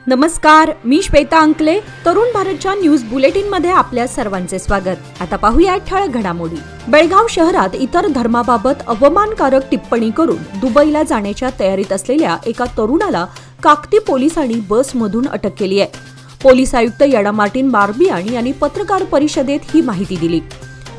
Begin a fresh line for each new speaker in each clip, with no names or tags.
नमस्कार, मी श्वेता अंकले. तरुण भारतच्या न्यूज बुलेटिनमध्ये आपल्या सर्वांचे स्वागत. आता पाहूया ठळक घडामोडी. बेळगाव शहरात इतर धर्माबाबत अवमानकारक टिप्पणी करून दुबईला जाण्याच्या तयारीत असलेल्या एका तरुणाला काकती पोलिसांनी बसमधून अटक केली आहे. पोलीस आयुक्त याडा मार्टिन बार्बियान यांनी पत्रकार परिषदेत ही माहिती दिली.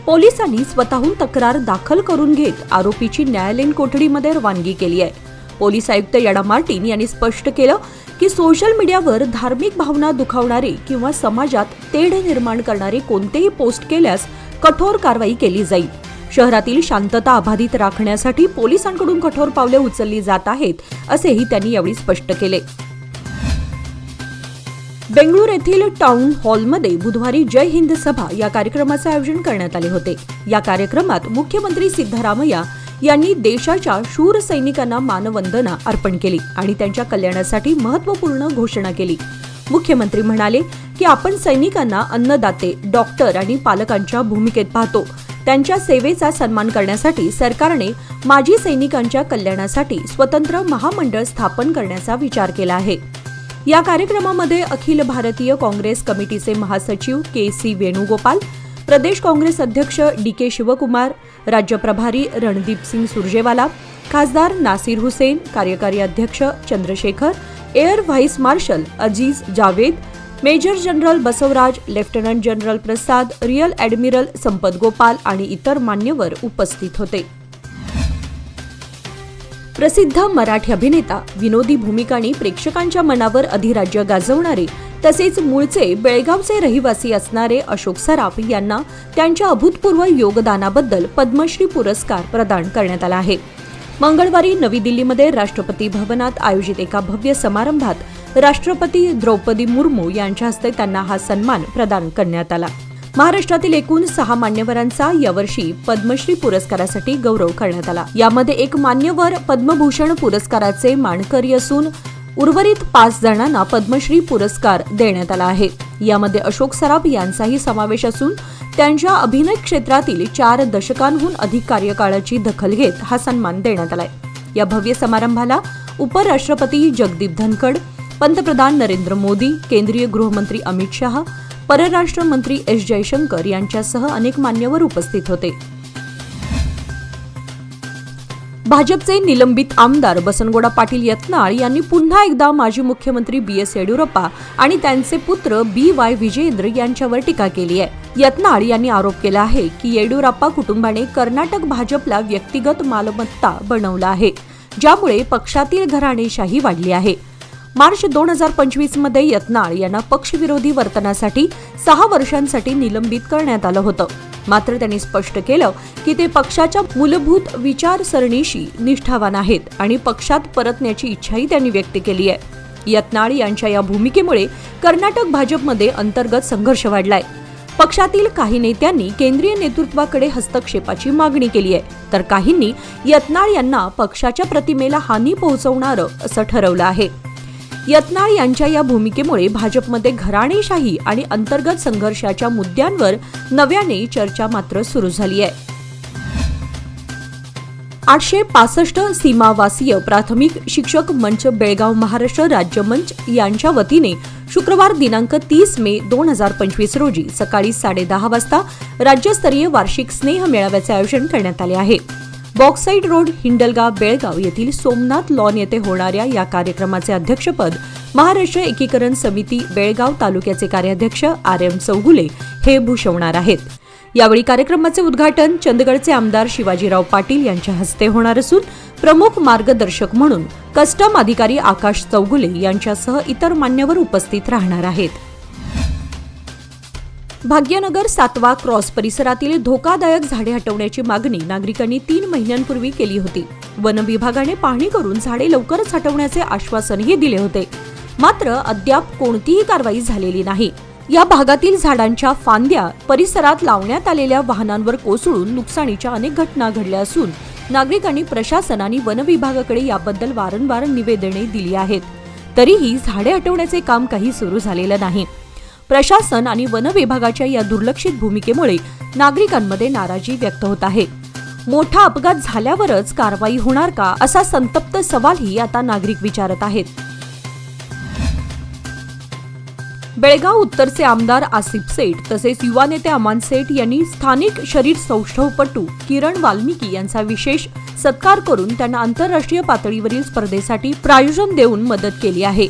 पोलिसांनी स्वतःहून तक्रार दाखल करून घेत आरोपीची न्यायालयीन कोठडीमध्ये रवानगी केली आहे. पोलीस आयुक्त याडा मार्टिन यांनी स्पष्ट केलं की सोशल मीडियावर धार्मिक भावना दुखावणारे किंवा समाजात तेढ निर्माण करणारे कोणतेही पोस्ट केल्यास कठोर कारवाई केली जाईल. शहरातील शांतता अबाधित राखण्यासाठी पोलिसांकडून कठोर पावले उचलली जात आहेत, असेही त्यांनी यावेळी स्पष्ट केले. बेंगळुरू येथील टाउन हॉलमध्ये बुधवारी जय हिंद सभा या कार्यक्रमाचे आयोजन करण्यात आले होते. या कार्यक्रमात मुख्यमंत्री सिद्धरामय्या यांनी देशाच्या शूर सैनिकांना मानवंदना अर्पण केली आणि त्यांच्या कल्याणासाठी महत्त्वपूर्ण घोषणा केली. मुख्यमंत्री म्हणाले की आपण सैनिकांना अन्नदाते, डॉक्टर आणि पालकांच्या भूमिकेत पाहतो. त्यांच्या सेवेचा सन्मान करण्यासाठी सरकारने माजी सैनिकांच्या कल्याणासाठी स्वतंत्र महामंडळ स्थापन करण्याचा विचार केला आहे. या कार्यक्रमामध्ये अखिल भारतीय काँग्रेस कमिटीचे महासचिव के.सी. वेणुगोपाल, प्रदेश काँग्रेस अध्यक्ष डी.के. शिवकुमार, राज्य प्रभारी रणदीप सिंग सुरजेवाला, खासदार नासिर हुसेन, कार्यकारी अध्यक्ष Chandrashekhar, air vice marshal Aziz Javed, major general Basavaraj, lieutenant general Prasad, rear admiral Sampath Gopal आणि इतर मान्यवर उपस्थित होते. प्रसिद्ध मराठी अभिनेता, विनोदी भूमिकांनी प्रेक्षकांच्या मनावर अधिराज्य गाजवणारे तसेच मूळचे बेळगावचे रहिवासी असणारे अशोक सराफ यांना त्यांच्या अभूतपूर्व योगदानाबद्दल पद्मश्री पुरस्कार प्रदान करण्यात आला आहे. मंगळवारी नवी दिल्लीमध्ये राष्ट्रपती भवनात आयोजित एका भव्य समारंभात राष्ट्रपती द्रौपदी मुर्मू यांच्या हस्ते त्यांना हा सन्मान प्रदान करण्यात आला. महाराष्ट्रातील एकूण 6 मान्यवरांचा यावर्षी पद्मश्री पुरस्कारासाठी गौरव करण्यात आला. यामध्ये एक मान्यवर पद्मभूषण पुरस्काराचे मानकरी असून उर्वरित 5 जणांना पद्मश्री पुरस्कार देण्यात आला आहे. यामध्ये अशोक सराफ यांचाही समावेश असून त्यांच्या अभिनय क्षेत्रातील 4 दशकांहून अधिक कार्यकाळाची दखल घेत हा सन्मान देण्यात आलाय. या भव्य समारंभाला उपराष्ट्रपती जगदीप धनखड, पंतप्रधान नरेंद्र मोदी, केंद्रीय गृहमंत्री अमित शहा, परराष्ट्र मंत्री एस जयशंकर यांच्यासह अनेक मान्यवर उपस्थित होते. भाजपचे निलंबित आमदार बसनगौडा पाटील यत्नाळ यांनी पुन्हा एकदा माजी मुख्यमंत्री बी.एस. येडियुरप्पा आणि त्यांचे पुत्र बी.वाय. विजयेंद्र यांच्यावर टीका केली आहे. यत्नाळ यांनी आरोप केला आहे की येडियुरप्पा कुटुंबाने कर्नाटक भाजपला व्यक्तिगत मालमत्ता बनवला आहे, ज्यामुळे पक्षातील घराणेशाही वाढली आहे. मार्च 2025 मध्ये यत्नाळ यांना पक्षविरोधी वर्तनासाठी 6 वर्षांसाठी निलंबित करण्यात आलं होतं. मात्र त्यांनी स्पष्ट केलं की ते पक्षाच्या मूलभूत विचारसरणीशी निष्ठावान आहेत आणि पक्षात परतण्याची इच्छाही त्यांनी व्यक्त केली आहे. यत्नाळ यांच्या या भूमिकेमुळे कर्नाटक भाजपमध्ये अंतर्गत संघर्ष वाढलाय. पक्षातील काही नेत्यांनी केंद्रीय नेतृत्वाकडे हस्तक्षेपाची मागणी केली आहे, तर काहींनी यत्नाळ यांना पक्षाच्या प्रतिमेला हानी पोहोचवणारं असं ठरवलं आहे. यत्नाळ यांच्या या भूमिकेमुळे भाजपमध्ये घराणेशाही आणि अंतर्गत संघर्षाच्या मुद्द्यांवर नव्याने चर्चा मात्र सुरू झाली आहे. 865 सीमावासीय प्राथमिक शिक्षक मंच बेळगाव महाराष्ट्र राज्य मंच यांच्या वतीने शुक्रवार दिनांक 30 मे 2025 रोजी सकाळी 10:30 वाजता राज्यस्तरीय वार्षिक स्नेह मेळाव्याचे आयोजन करण्यात आले आहे. बॉक्साईड रोड, हिंडलगा, बेळगाव येथील सोमनाथ लॉन येथे होणाऱ्या या कार्यक्रमाचे अध्यक्षपद महाराष्ट्र एकीकरण समिती बेळगाव तालुक्याचे कार्याध्यक्ष आर.एम. चौगुले हे भूषवणार आहेत. यावेळी कार्यक्रमाचे उद्घाटन चंदगडचे आमदार शिवाजीराव पाटील यांच्या हस्ते होणार असून प्रमुख मार्गदर्शक म्हणून कस्टम अधिकारी आकाश चौगुले यांच्यासह इतर मान्यवर उपस्थित राहणार आहेत. भाग्यनगर 7वा क्रॉस परिसरातील धोकादायक झाडे हटवण्याची मागणी नागरिकांनी 3 महिन्यांपूर्वी केली होती. वन विभागाने पाहणी करून झाडे लवकरच हटवण्याचे आश्वासनही दिले होते. मात्र अद्याप कोणतीही कारवाई झालेली नाही. या भागातील झाडांच्या फांद्या परिसरात लावण्यात आलेल्या वाहनांवर कोसळून नुकसानीच्या अनेक घटना घडल्या असून नागरिकांनी प्रशासन आणि वन विभागाकडे याबद्दल वारंवार निवेदने दिली आहेत. तरीही झाडे हटवण्याचे काम काही सुरू झालेलं नाही. प्रशासन आणि वन विभागाच्या या दुर्लक्षित भूमिकेमुळे नागरिकांमध्ये नाराजी व्यक्त होत आहे. मोठा अपघात झाल्यावरच कारवाई होणार का, असा संतप्त सवालही आता नागरिक विचारत आहेत. बेळगाव उत्तरचे आमदार आसिफ सेठ तसेच युवा नेते अमान सेठ यांनी स्थानिक शरीर सौष्ठवपटू किरण वाल्मिकी यांचा विशेष सत्कार करून त्यांना आंतरराष्ट्रीय पातळीवरील स्पर्धेसाठी प्रायोजन देऊन मदत केली आहे.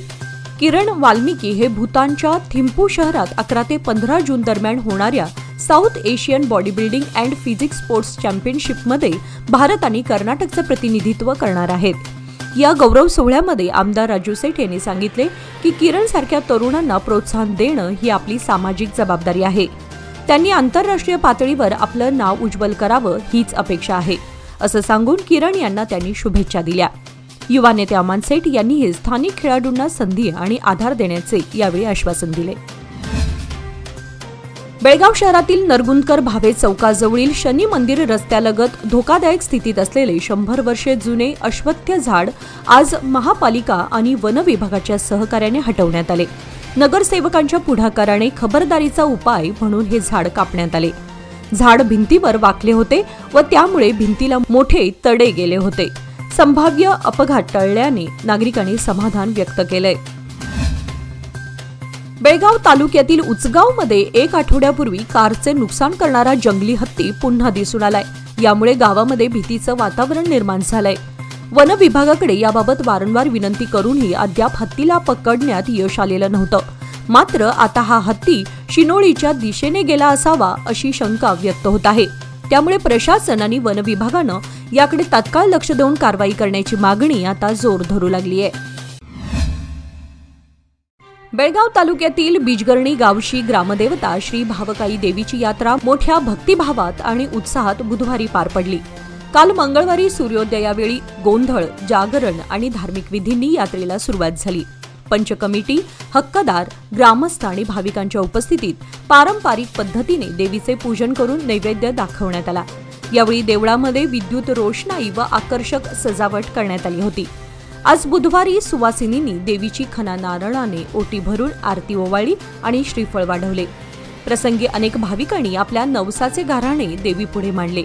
किरण वाल्मिकी हे भूतानच्या थिम्पू शहरात 11 ते 15 जून दरम्यान होणाऱ्या south Asian body building and physics sports चॅम्पियनशिपमध्ये भारत आणि कर्नाटकचे प्रतिनिधित्व करणार आहेत. या गौरव सोहळ्यामध्ये आमदार राजू सेठ यांनी सांगितले की किरण सारख्या तरुणांना प्रोत्साहन देणं ही आपली सामाजिक जबाबदारी आहे. त्यांनी आंतरराष्ट्रीय पातळीवर आपलं नाव उज्ज्वल करावं हीच अपेक्षा आहे असं सांगून किरण यांना त्यांनी शुभेच्छा दिल्या. युवा नेते अमान सेठ यांनीही स्थानिक खेळाडूंना संधी आणि आधार देण्याचे यावेळी आश्वासन दिले. बेळगाव शहरातील नरगुंदकर भावे चौकाजवळील शनी मंदिर रस्त्यालगत धोकादायक स्थितीत असलेले 100 वर्षे जुने अश्वत्थ झाड आज महापालिका आणि वन विभागाच्या सहकार्याने हटवण्यात आले. नगरसेवकांच्या पुढाकाराने खबरदारीचा उपाय म्हणून हे झाड कापण्यात आले. झाड भिंतीवर वाकले होते व त्यामुळे भिंतीला मोठे तडे गेले होते. संभाव्य अपघात टळल्याने नागरिकांनी समाधान व्यक्त केलंय. बेळगाव तालुक्यातील उचगावमध्ये 1 आठवड्यापूर्वी कारचे नुकसान करणारा जंगली हत्ती पुन्हा दिसून आलाय. यामुळे गावामध्ये भीतीचं वातावरण निर्माण झालंय. वन विभागाकडे याबाबत वारंवार विनंती करूनही अद्याप हत्तीला पकडण्यात यश आलेलं नव्हतं. मात्र आता हा हत्ती शिनोळीच्या दिशेने गेला असावा अशी शंका व्यक्त होत आहे. त्यामुळे प्रशासन आणि वन विभागानं याकडे तात्काळ लक्ष देऊन कारवाई करण्याची मागणी आता जोर धरू लागली आहे. बेळगाव तालुक्यातील बिजगर्णी गावची ग्रामदेवता श्री भावकाई देवीची यात्रा मोठ्या भक्तिभावात आणि उत्साहात बुधवारी पार पडली. काल मंगळवारी सूर्योदयावेळी गोंधळ, जागरण आणि धार्मिक विधींनी यात्रेला सुरुवात झाली. पंच कमिटी, हक्कदार, ग्रामस्थ आणि भाविकांच्या उपस्थितीत पारंपरिक पद्धतीने देवीचे पूजन करून नैवेद्य दाखवण्यात आला. यावेळी देवळामध्ये विद्युत रोषणाई व आकर्षक सजावट करण्यात आली होती. आज बुधवारी सुवासिनींनी देवीची खणा नारळाने ओटी भरून आरती ओवाळली आणि श्रीफळ वाढवले. प्रसंगी अनेक भाविकांनी आपल्या नवसाचे गाऱ्हाणे देवीपुढे मांडले.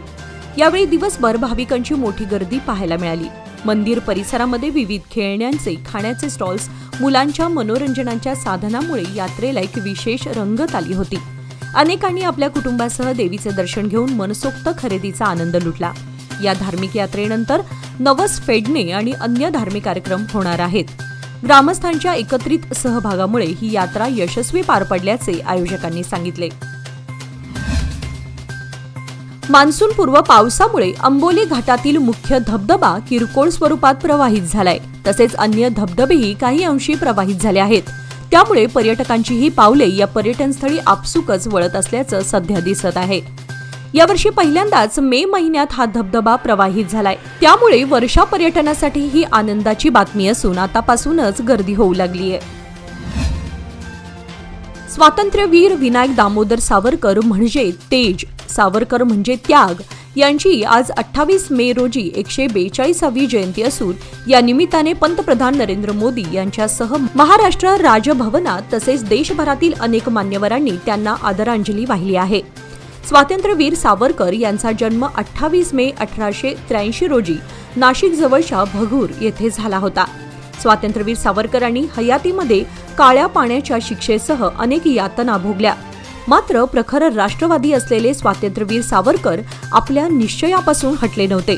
यावेळी दिवसभर भाविकांची मोठी गर्दी पाहायला मिळाली. मंदिर परिसरामध्ये विविध खेळण्यांचे, खाण्याचे स्टॉल्स, मुलांच्या मनोरंजनाच्या साधनामुळे यात्रेला एक विशेष रंगत आली होती. अनेकांनी आपल्या कुटुंबासह देवीचे दर्शन घेऊन मनसोक्त खरेदीचा आनंद लुटला. या धार्मिक यात्रेनंतर नवस फेडणे आणि अन्य धार्मिक कार्यक्रम होणार आहेत. ग्रामस्थांच्या एकत्रित सहभागामुळे ही यात्रा यशस्वी पार पडल्याचे आयोजकांनी सांगितले. मान्सूनपूर्व पावसामुळे अंबोली घाटातील मुख्य धबधबा किरकोळ स्वरूपात प्रवाहित झालाय. तसेच अन्य धबधबेही काही अंशी प्रवाहित झाले आहेत. त्यामुळे पर्यटकांची ही पावले या पर्यटनस्थळी आपसुकच वळत असल्याचं सध्या दिसत आहे. यावर्षी पहिल्यांदाच मे महिन्यात हा धबधबा प्रवाहित झालाय. त्यामुळे वर्षा पर्यटनासाठी ही आनंदाची बातमी असून आतापासूनच गर्दी होऊ लागली आहे. स्वातंत्र्यवीर विनायक दामोदर सावरकर म्हणजे तेज, सावरकर म्हणजे त्याग यांची आज 28 मे रोजी 142वी जयंती असून या निमित्ताने पंतप्रधान नरेंद्र मोदी यांच्यासह महाराष्ट्र राजभवनात तसेच देशभरातील अनेक मान्यवरांनी त्यांना आदरांजली वाहिली आहे. स्वातंत्र्यवीर सावरकर यांचा जन्म 28 मे 1883 रोजी नाशिक जवळच्या भगूर येथे झाला होता. स्वातंत्र्यवीर सावरकरांनी हयातीमध्ये काळ्या पाण्याच्या शिक्षेसह अनेक यातना भोगल्या. मात्र प्रखर राष्ट्रवादी असलेले स्वातंत्र्यवीर सावरकर आपल्या निश्चयापासून हटले नव्हते.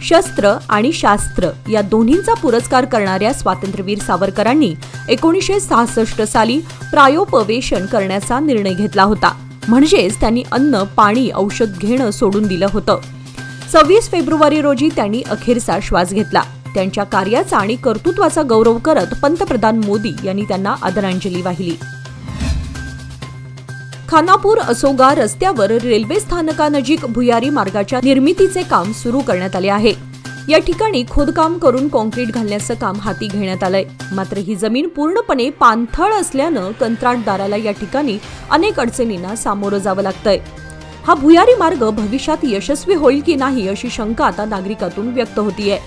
शस्त्र आणि शास्त्र या दोन्हींचा पुरस्कार करणाऱ्या स्वातंत्र्यवीर सावरकरांनी 1966 साली प्रायोपवेशन करण्याचा निर्णय घेतला होता. म्हणजेच त्यांनी अन्न, पाणी, औषध घेणं सोडून दिलं होतं. 26 फेब्रुवारी रोजी त्यांनी अखेरचा श्वास घेतला. त्यांच्या कार्याचा आणि कर्तृत्वाचा गौरव करत पंतप्रधान मोदी यांनी त्यांना आदरांजली वाहिली. खानापूर असोगा रस्त्यावर रेल्वे स्थानकानजीक भुयारी मार्गाच्या निर्मितीचे काम सुरू करण्यात आले आहे. या ठिकाणी खोदकाम करून कॉन्क्रीट घालण्याचं काम हाती घेण्यात आलंय. मात्र ही जमीन पूर्णपणे पाणथळ असल्यानं कंत्राटदाराला या ठिकाणी अनेक अडचणींना सामोरं जावं लागतंय. हा भुयारी मार्ग भविष्यात यशस्वी होईल की नाही अशी शंका आता नागरिकातून व्यक्त होतीये.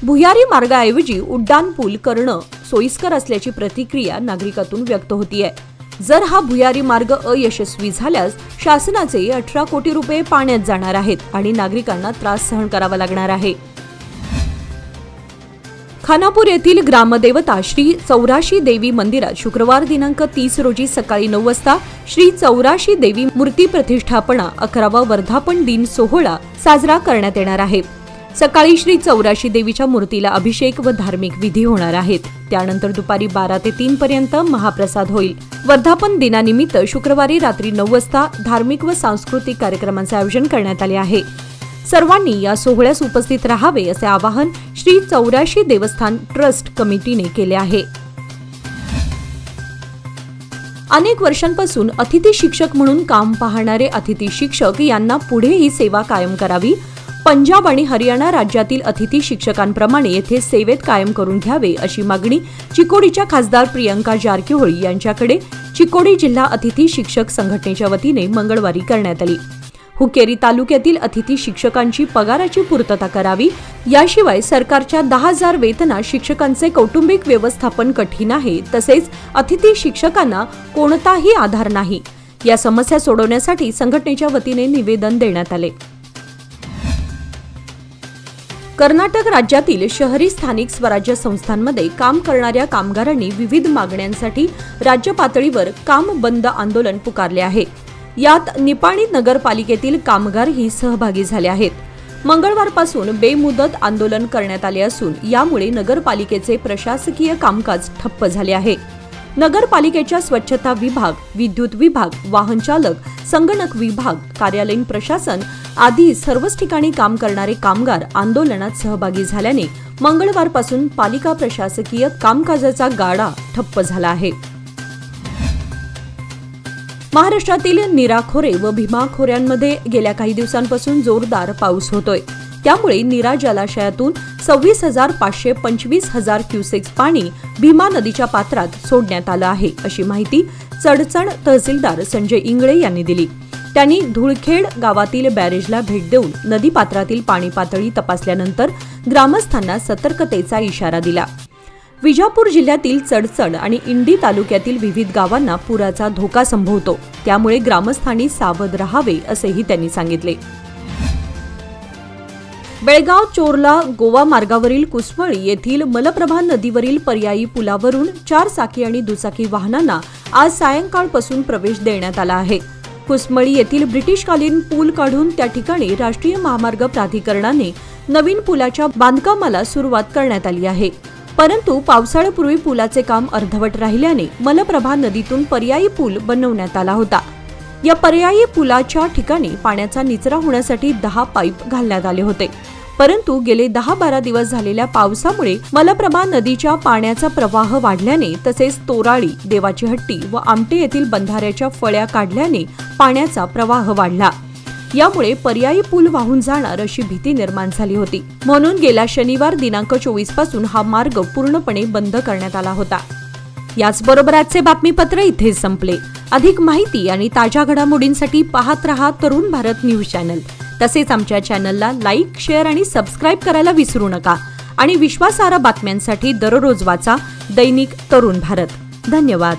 भुयारी मार्गाऐवजी उड्डाण पूल करणं सोयीस्कर असल्याची प्रतिक्रिया नागरिकातून व्यक्त होतीये. जर हा भुयारी मार्ग अयशस्वी झाल्यास शासनाचे 18 कोटी रुपये पाण्यात जाणार आहेत आणि नागरिकांना त्रास सहन करावा लागणार आहे. खानापूर येथील ग्रामदेवता श्री चौराशी देवी मंदिरात शुक्रवार दिनांक 30 रोजी सकाळी 9 वाजता श्री चौराशी देवी मूर्ती प्रतिष्ठापना 11वा वर्धापन दिन सोहळा साजरा करण्यात येणार आहे। सकाळी श्री चौराशी देवीच्या मूर्तीला अभिषेक व धार्मिक विधी होणार आहेत। त्यानंतर दुपारी 12 ते 3 पर्यंत महाप्रसाद होईल। वर्धापन दिनानिमित्त शुक्रवारी रात्री 9 वाजता धार्मिक व सांस्कृतिक कार्यक्रमांचे आयोजन करण्यात आले आहे। सर्वांनी या सोहळ्यास उपस्थित राहावे असे आवाहन श्री चौराशी देवस्थान ट्रस्ट कमिटीने केले आहे। अनेक वर्षांपासून अतिथी शिक्षक म्हणून काम पाहणारे अतिथी शिक्षक यांना पुढे ही सेवा कायम करावी। पंजाब आणि हरियाणा राज्यातील अतिथी शिक्षकांप्रमाणे येथे सेवेत कायम करून घ्यावे अशी मागणी चिकोडीच्या खासदार प्रियंका जारकीहोळी यांच्याकडे चिकोडी जिल्हा अतिथी शिक्षक संघटनेच्या वतीने मंगळवारी करण्यात आली। हुक्केरी तालुक्यातील अतिथी शिक्षकांची पगाराची पूर्तता करावी। याशिवाय सरकारच्या 10,000 वेतनात शिक्षकांचे कौटुंबिक व्यवस्थापन कठीण आहे, तसेच अतिथी शिक्षकांना कोणताही आधार नाही। या समस्या सोडवण्यासाठी संघटनेच्या वतीने निवेदन देण्यात आले। कर्नाटक राज्यातील शहरी स्थानिक स्वराज्य संस्थांमध्ये काम करणाऱ्या कामगारांनी विविध मागण्यांसाठी राज्य पातळीवर काम बंद आंदोलन पुकारले आहे। यात निपाणी नगरपालिकेतील कामगारही सहभागी झाले आहेत। मंगळवारपासून बेमुदत आंदोलन करण्यात आले असून यामुळे नगरपालिकेचे प्रशासकीय कामकाज ठप्प झाले आहे। नगरपालिकेच्या स्वच्छता विभाग, विद्युत विभाग, वाहन चालक, संगणक विभाग, कार्यालयीन प्रशासन आदी सर्वच ठिकाणी काम करणारे कामगार आंदोलनात सहभागी झाल्याने मंगळवारपासून पालिका प्रशासकीय कामकाजाचा गाडा ठप्प झाला आहे। महाराष्ट्रातील नीरा खोरे व भीमा खोऱ्यांमध्ये गेल्या काही दिवसांपासून जोरदार पाऊस होतोय। त्यामुळे नीरा जलाशयातून 26,525 क्युसेक्स पाणी भीमा नदीच्या पात्रात सोडण्यात आलं आहे, अशी माहिती चडचण तहसीलदार संजय इंगळे यांनी दिली। त्यांनी धुळखेड गावातील बॅरेजला भेट देऊन नदी पात्रातील पाणी पातळी तपासल्यानंतर ग्रामस्थांना सतर्कतेचा इशारा दिला। विजापूर जिल्ह्यातील चडचण आणि इंडी तालुक्यातील विविध गावांना पुराचा धोका संभवतो, त्यामुळे ग्रामस्थांनी सावध राहावे असेही त्यांनी सांगितले। बेळगाव चोरला गोवा मार्गावरील कुसमळी येथील मलप्रभा नदीवरील पर्यायी पुलावरून 4 चाकी आणि दुचाकी वाहनांना आज सायंकाळपासून प्रवेश देण्यात आला आहे। कुसमळी येथील ब्रिटिशकालीन पूल काढून त्या ठिकाणी राष्ट्रीय महामार्ग प्राधिकरणाने नवीन पुलाच्या बांधकामाला सुरुवात करण्यात आली आहे। परंतु पावसाळ्यापूर्वी पुलाचे काम अर्धवट राहिल्याने मलप्रभा नदीतून पर्यायी पूल बनवण्यात आला होता। या पर्यायी पुलाच्या ठिकाणी पाण्याचा निचरा होण्यासाठी 10 पाईप घालण्यात आले होते, परंतु गेले 10-12 दिवस झालेल्या पावसामुळे मलप्रभा नदीच्या पाण्याचा प्रवाह वाढल्याने तसेच तोराळी, देवाची हट्टी व आमटे येथील बंधाऱ्याच्या फळ्या काढल्याने पाण्याचा प्रवाह वाढला। यामुळे पर्यायी पूल वाहून जाणार अशी भीती निर्माण झाली होती, म्हणून गेल्या शनिवार दिनांक 24 पासून हा मार्ग पूर्णपणे बंद करण्यात आला होता। याचबरोबर आजचे बातमीपत्र इथे संपले। अधिक माहिती आणि ताज्या घडामोडींसाठी पाहत रहा तरुण भारत न्यूज चॅनल। तसेच आमच्या चॅनलला लाईक, शेअर आणि सबस्क्राईब करायला विसरू नका आणि विश्वासार्ह बातम्यांसाठी दररोज वाचा दैनिक तरुण भारत। धन्यवाद।